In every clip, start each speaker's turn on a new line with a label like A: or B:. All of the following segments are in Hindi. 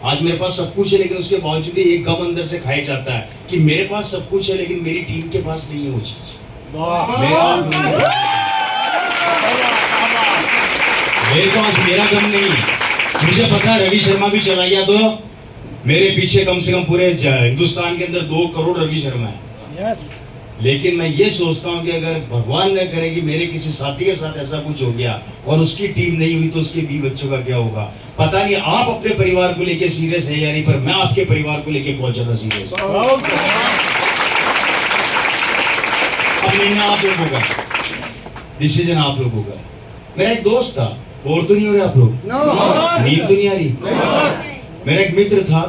A: आज मेरे पास सब कुछ है लेकिन उसके बावजूद भी एक गम अंदर से खाया जाता है कि मेरे पास सब कुछ है लेकिन मेरी टीम के पास नहीं है वो चीज। मेरे पास मेरा गम नहीं। मुझे पता है रवि शर्मा भी चला गया तो मेरे पीछे कम से कम पूरे हिंदुस्तान के अंदर 2 करोड़ रवि शर्मा है। लेकिन मैं ये सोचता हूँ कि अगर भगवान न करे कि मेरे किसी साथी के साथ ऐसा कुछ हो गया और उसकी टीम नहीं हुई तो उसके 20 बच्चों का क्या होगा। पता नहीं आप अपने परिवार को लेके सीरियस है या नहीं, पर मैं आपके परिवार को लेके बहुत ज्यादा सीरियस हूँ। अब निर्णय आप लोगों का, डिसीजन आप लोगों का। मेरा एक दोस्त था, और तो नहीं हो रहे आप लोग, नींद तो नहीं आ रही। मेरा एक मित्र था,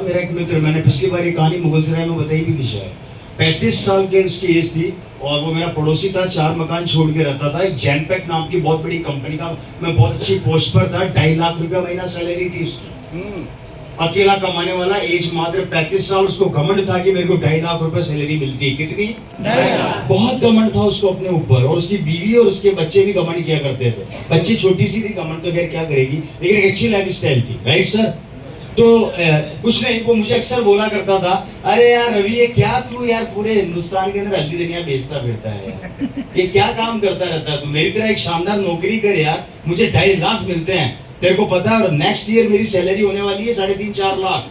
A: मैंने पिछली बार ये कहानी मुगलसराय में बताई भी थी शायद। 35 साल के उसकी एज थी और वो मेरा पड़ोसी था, 4 मकान छोड़ के रहता था। एक जैनपैक नाम की बहुत बड़ी कंपनी का मैं बहुत अच्छी पोस्ट पर था, 2.5 लाख रुपया महीना सैलरी थी उसकी। अकेला कमाने वाला, एज मात्र 35 साल। उसको घमंड था कि मेरे को 2.5 लाख रुपए सैलरी मिलती है। कितनी? बहुत घमंड था उसको अपने ऊपर। और उसकी बीवी और उसके बच्चे भी घमंड किया करते थे। बच्ची छोटी सी थी, घमंड तो खैर क्या करेगी, लेकिन एक अच्छी लाइफ स्टाइल थी। Right sir? तो कुछ नहीं, वो मुझे अक्सर बोला करता था, अरे यार रवि ये क्या तू यार पूरे हिंदुस्तान के अंदर हल्दी धनिया बेचता फिरता है यार, ये क्या काम करता रहता है तू, मेरी तरह एक शानदार नौकरी कर यार, मुझे 2.5 लाख मिलते हैं, तेरे को पता है, और नेक्स्ट ईयर मेरी सैलरी होने वाली है 3.5-4 लाख।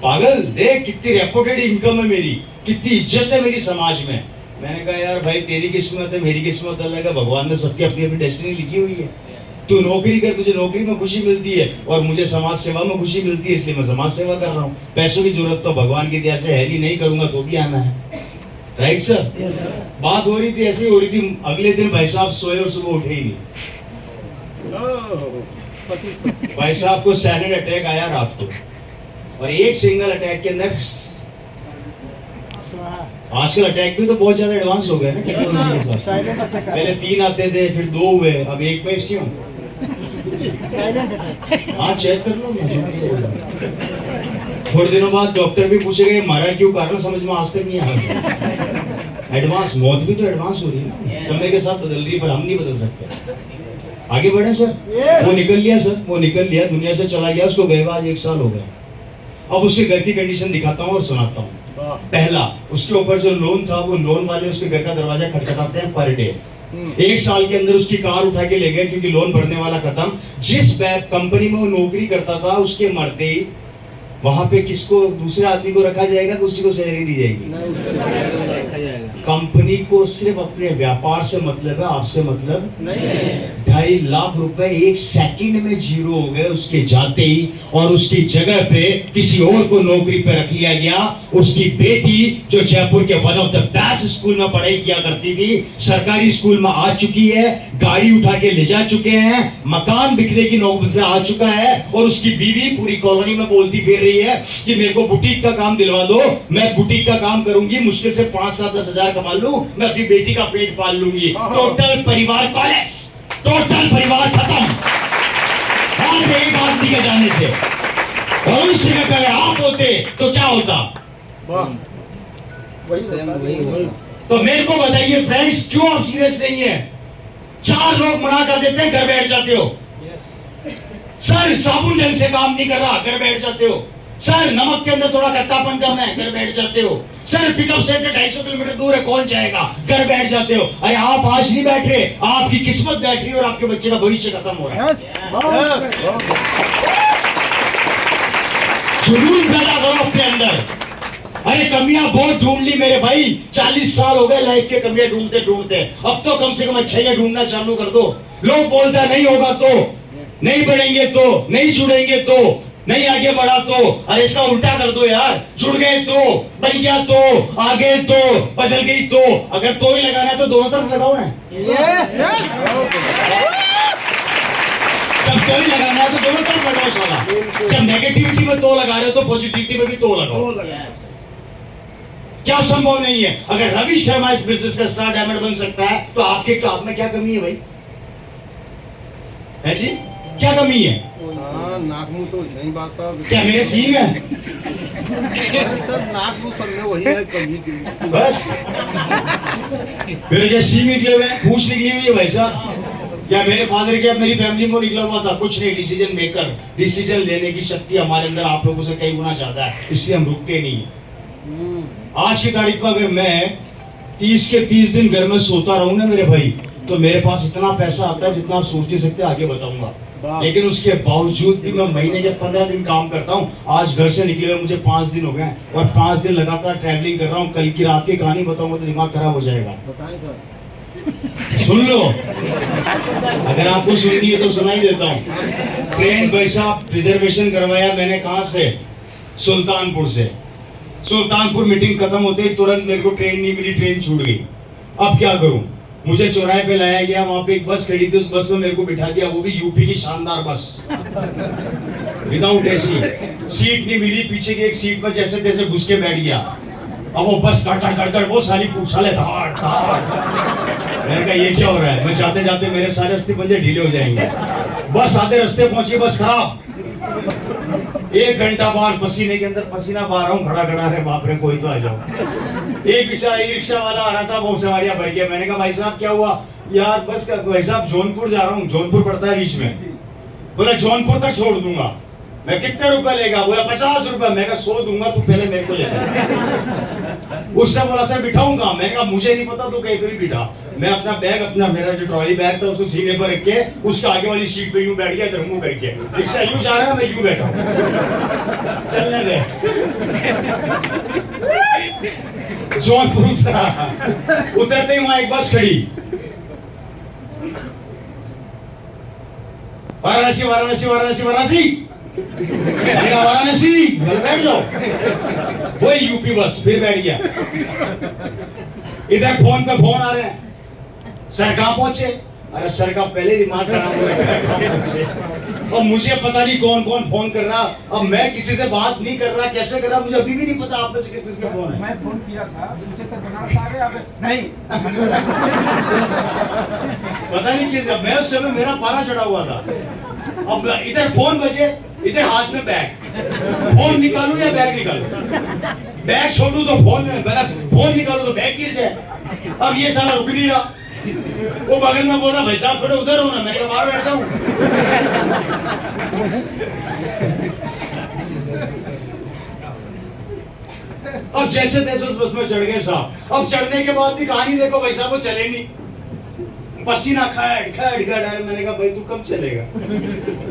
A: पागल, देख कितनी रेपुटेड इनकम है मेरी, कितनी इज्जत है मेरी समाज में। मैंने कहा यार भाई तेरी किस्मत है, मेरी किस्मत अलग है, भगवान ने सबकी अपनी अपनी डेस्टिनी लिखी हुई है। तू नौकरी कर, तुझे नौकरी में खुशी मिलती है और मुझे समाज सेवा में खुशी मिलती है, इसलिए मैं समाज सेवा कर रहा हूँ। पैसों की जरूरत तो भगवान की दया से है नहीं करूंगा तो भी आना है। Right sir? yes, sir. बात हो रही थी, ऐसे ही हो रही थी। अगले दिन भाई साहब सोए और सुबह उठे ही नहीं। भाई साहब को सैलेड अटैक आया रात को, और एक सिंगल अटैक के अंदर, आजकल अटैक भी तो बहुत ज्यादा एडवांस हो गए ना टेक्नोलॉजी के साथ। पहले 3 आते थे, फिर 2 हुए, अब 1 पे क्यों? हाँ चेक कर लो। थोड़े दिनों बाद डॉक्टर भी पूछेगा मारा क्यों, कारण समझ में आज तक नहीं आया। एडवांस मौत भी तो एडवांस हो रही है ना, समय के साथ बदल रही है, पर हम नहीं बदल सकते। आगे बढ़े सर। वो निकल लिया सर, वो निकल लिया, दुनिया से चला गया, उसको गए आज 1 साल हो गया। अब उसके घर की कंडीशन दिखाता हूँ और सुनाता हूँ। पहला, उसके ऊपर जो लोन था, वो लोन वाले उसके घर का दरवाजा खटखटाते हैं पर डे। 1 साल के अंदर उसकी कार उठा के ले गए क्योंकि लोन भरने वाला खत्म। जिस कंपनी में वो नौकरी करता था, उसके मरते ही वहां पे किसको, दूसरे आदमी को रखा जाएगा, उसी को सैलरी दी जाएगी। कंपनी को सिर्फ अपने व्यापार से मतलब है, आपसे मतलब नहीं। 2.5 लाख रुपए 1 सेकंड में जीरो हो गए उसके जाते ही, और उसकी जगह पे किसी और को नौकरी पे रख लिया गया। उसकी बेटी जो जयपुर के one of the best school में पढ़ाई किया करती थी, सरकारी स्कूल में आ चुकी है, गाड़ी उठा के ले जा चुके हैं, मकान बिकने की नौबत आ चुका है, और उसकी बीवी पूरी कॉलोनी में बोलती फिर रही है कि मेरे को बुटीक का काम दिलवा दो, मैं बुटीक का काम करूंगी, मुश्किल से 5-7-10 हजार कमा लूं, मैं अपनी बेटी का पेट पाल लूंगी। टोटल परिवार कॉलेप्स, टोटल परिवार खत्म, और एक आदमी के जाने से। और उस जगह पे आप होते तो क्या होता? तो मेरे को बताइए फ्रेंड्स, क्यों आप सीरियस नहीं है? 4 लोग मना कर देते हैं, घर बैठ जाते हो। सर साबुन ढंग से काम नहीं कर रहा, घर बैठ जाते हो। सर नमक के अंदर थोड़ा खट्टापन कम है, घर बैठ जाते हो। सर पिकअप सेट 250 किलोमीटर दूर है, कौन जाएगा, घर बैठ जाते हो। अरे आप आज नहीं बैठ रहे, आपकी किस्मत बैठ रही है और आपके बच्चे का भविष्य खत्म हो रहा है। जुनून पैदा करो अपने अंदर। अरे कमियां बहुत ढूंढ ली मेरे भाई, 40 साल हो गए लाइफ के कमियां ढूंढते ढूंढते। अब तो कम से कम अच्छाइयां ढूंढना चालू कर दो। लोग बोलता नहीं होगा तो, नहीं बढ़ेंगे तो, नहीं जुड़ेंगे तो, नहीं आगे बढ़ा तो। अरे इसका उल्टा कर दो यार, जुड़ गए तो, बन गया तो, आगे तो, बदल गई तो। अगर तो ही लगाना है तो दोनों तरफ लगाओ ना। जब तो ही लगाना है तो दोनों तरफ लगाओ साला। जब नेगेटिविटी में तो लगा रहे हो तो पॉजिटिविटी में भी तो लगाओ। क्या संभव नहीं है? अगर रवि शर्मा इस बिजनेस का स्टार डायमंड बन सकता है तो आपके आप में क्या कमी है भाई? है जी, क्या कमी है?
B: नाक मुंह तो नहीं बात साहब,
A: क्या मेरे सींग है?
B: सर नाक मुंह सब में वही है कमी की।
A: बस मेरे क्या सींग निकले हुए हैं, पूंछ निकली हुई है भाई साहब। या मेरे फादर क्या मेरी फैमिली में निकला हुआ था, कुछ नहीं, डिसीजन मेकर, डिसीजन लेने की शक्ति हमारे अंदर आप लोगों से कई गुना ज्यादा है, इसलिए हम रुकते नहीं हैं। आज की तारीख में अगर मैं 30 के 30 दिन घर में सोता रहूं ना मेरे भाई, तो मेरे पास इतना पैसा आता है जितना आप सोच नहीं सकते, आगे बताऊंगा। लेकिन उसके बावजूद भी मैं महीने के 15 दिन काम करता हूँ। आज घर से निकले हुए मुझे 5 दिन हो गए और 5 दिन लगातार ट्रैवलिंग कर रहा हूँ। कल की रात की कहानी बताऊंगा तो दिमाग खराब हो जाएगा।
B: बताएं सर।
A: सुन लो, अगर आपको सुननी है तो सुनाई देता हूँ। ट्रेन भाई साहब रिजर्वेशन करवाया मैंने, कहाँ से? सुल्तानपुर से। सुल्तानपुर मीटिंग खत्म होते ही तुरंत मेरे को ट्रेन नहीं मिली, ट्रेन छूट गई। अब क्या करूं? मुझे चौराहे पे लाया गया, वहां पे एक बस खड़ी थी, उस बस में मेरे को बिठा दिया, वो भी यूपी की शानदार बस, विदाउट एसी। सीट नहीं मिली, पीछे की एक सीट पर जैसे तैसे घुस के बैठ गया। अब वो बस कड़ वो साली पूछा ले धाड़ धाड़। मैंने कहा ये क्या हो रहा है? मैं जाते जाते मेरे सारे अस्थि पंजे ढीले हो जाएंगे। बस आधे रास्ते पहुंची, बस खराब। 1 घंटा बाद पसीने के अंदर पसीना बहा रहा हूँ, खड़ा खड़ा है, बाप रे कोई तो आ जाओ। एक बेचारा ई रिक्शा वाला आ रहा था, वो सवारियां भर गया। मैंने कहा भाई साहब क्या हुआ? यार बस भाई साहब जौनपुर जा रहा हूँ, जौनपुर पड़ता है बीच में। बोला जौनपुर तक छोड़ दूंगा। मैं कितने रुपए लेगा? बोला 50 रुपए। मैं कहा 100 दूंगा, तू पहले मेरे को ले चल। उसने बोला सर बिठाऊंगा। मैंने कहा मुझे नहीं पता, तू कहीं पर भी बिठा। मैं अपना बैग, अपना मेरा जो ट्रॉली बैग था उसको सीने पर रख के उसके आगे वाली सीट पे यूं बैठ गया, इधर मुंह करके। रिक्शा यूं जा रहा है, मैं यूं बैठा हूं। चलने दे। जौनपुर उतरा, उतरते ही वहां एक बस खड़ी, वाराणसी वाराणसी वाराणसी वाराणसी। मैंने कहा वाराणसी, बैठ जाओ। वही यूपी बस, फिर बैठ गया। इधर फोन पे फोन आ रहे हैं, सर कहाँ पहुंचे? अरे सर का पहले दिमाग खराब हो गया। और मुझे पता नहीं कौन कौन फोन कर रहा। अब मैं किसी से बात नहीं कर रहा, कैसे कर रहा मुझे अभी भी नहीं पता। आप में से किस किसका फोन है?
B: मैं फोन किया था, तुमसे सर बनारस आ गए आप? नहीं।
A: पता नहीं किस, मैं उस समय मेरा पारा चढ़ा हुआ था। अब इधर फोन बजे, इधर हाथ में बैग। फोन निकालूं या बैग निकालूं? बैग छोड़ूं तो फोन में, फोन निकालूं तो बैग गिर जाए। अब ये साला रुक नहीं रहा। वो बगल में बोल रहा भाई साहब थोड़े उधर हो ना। मैंने कहा बाहर बैठता हूं। अब जैसे तैसे उस बस में चढ़ गए साहब। अब चढ़ने के बाद भी कहानी देखो भाई साहब, वो चले नहीं, पसीना खड़ खड़ खड़। मैंने कहा भाई तू कब चलेगा?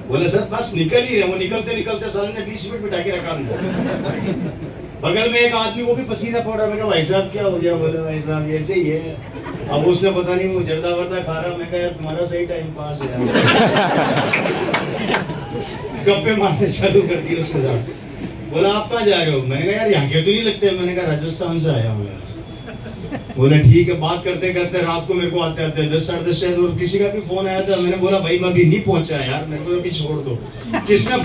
A: बोले सर बस निकल ही रहे। वो निकलते निकलते साले ने 20 मिनट बिठा के रखा अंदर। बगल में एक आदमी, वो भी पसीना पड़ रहा। मैं कहा भाई साहब क्या हो गया? बोले भाई साहब ऐसे ही है। अब उसने पता नहीं वो जर्दा वर्दा खा रहा। मैं कहा यार तुम्हारा सही टाइम पास है। गप्पे मारने चालू कर दिए उसके साथ। बोला आप कहाँ जा रहे हो? मैंने कहा यार यहाँ के तो नहीं लगते। मैंने कहा राजस्थान से आया हूँ यार। बोला ठीक है। बात करते करते रात को मेरे को आते आते 10 साढ़े 10 शायद, और किसी का भी फोन आया था। मैंने बोला भाई मैं अभी नहीं पहुंचा यार, मेरे को अभी छोड़ दो। किसने फोन